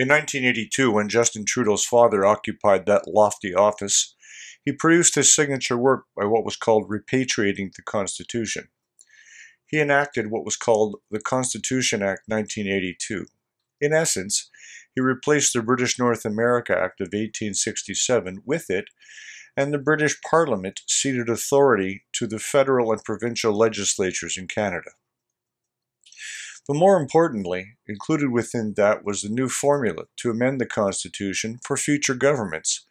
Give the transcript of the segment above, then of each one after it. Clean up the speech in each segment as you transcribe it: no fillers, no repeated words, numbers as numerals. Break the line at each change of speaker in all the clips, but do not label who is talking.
In 1982, when Justin Trudeau's father occupied that lofty office, he produced his signature work by what was called repatriating the Constitution. He enacted what was called the Constitution Act 1982. In essence, he replaced the British North America Act of 1867 with it, and the British Parliament ceded authority to the federal and provincial legislatures in Canada. But more importantly, included within that was the new formula to amend the Constitution for future governments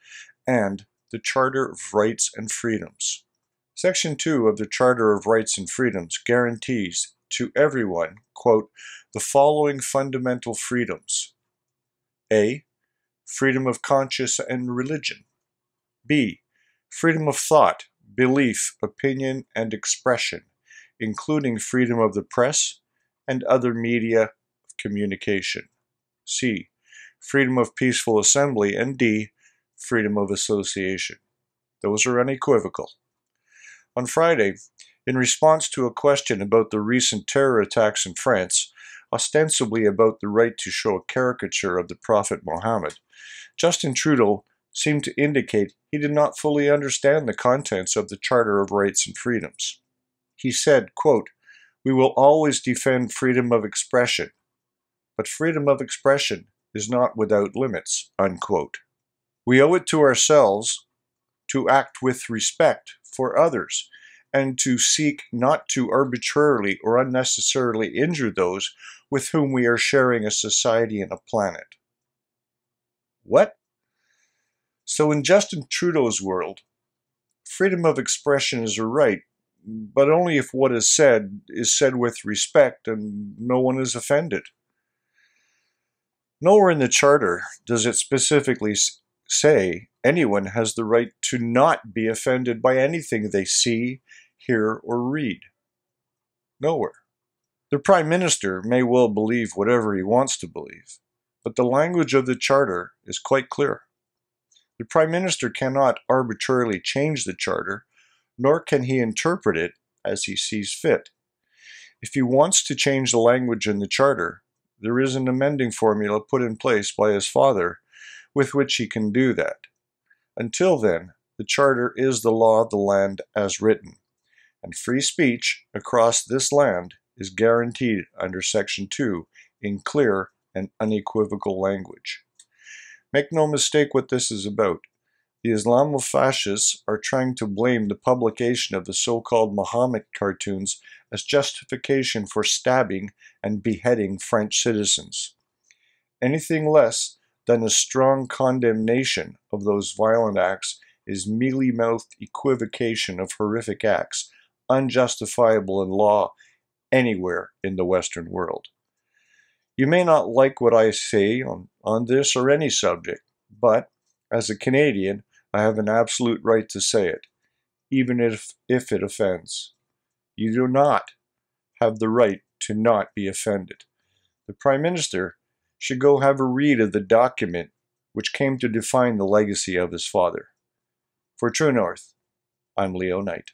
and the Charter of Rights and Freedoms. Section 2 of the Charter of Rights and Freedoms guarantees to everyone, quote, the following fundamental freedoms. A. Freedom of conscience and religion. B. Freedom of thought, belief, opinion, and expression, including freedom of the press and other media of communication. C. Freedom of peaceful assembly. And D. Freedom of association. Those are unequivocal. On Friday, in response to a question about the recent terror attacks in France, ostensibly about the right to show a caricature of the Prophet Muhammad, Justin Trudeau seemed to indicate he did not fully understand the contents of the Charter of Rights and Freedoms. He said, quote, we will always defend freedom of expression, but freedom of expression is not without limits, unquote. We owe it to ourselves to act with respect for others and to seek not to arbitrarily or unnecessarily injure those with whom we are sharing a society and a planet. What? So in Justin Trudeau's world, freedom of expression is a right, but only if what is said with respect and no one is offended. Nowhere in the Charter does it specifically say anyone has the right to not be offended by anything they see, hear, or read. Nowhere. The Prime Minister may well believe whatever he wants to believe, but the language of the Charter is quite clear. The Prime Minister cannot arbitrarily change the Charter, nor can he interpret it as he sees fit. If he wants to change the language in the Charter, there is an amending formula put in place by his father with which he can do that. Until then, the Charter is the law of the land as written, and free speech across this land is guaranteed under Section 2 in clear and unequivocal language. Make no mistake what this is about. The Islamofascists are trying to blame the publication of the so-called Muhammad cartoons as justification for stabbing and beheading French citizens. Anything less than a strong condemnation of those violent acts is mealy-mouthed equivocation of horrific acts, unjustifiable in law anywhere in the Western world. You may not like what I say on this or any subject, but as a Canadian, I have an absolute right to say it, even if it offends. You do not have the right to not be offended. The Prime Minister should go have a read of the document which came to define the legacy of his father. For True North, I'm Leo Knight.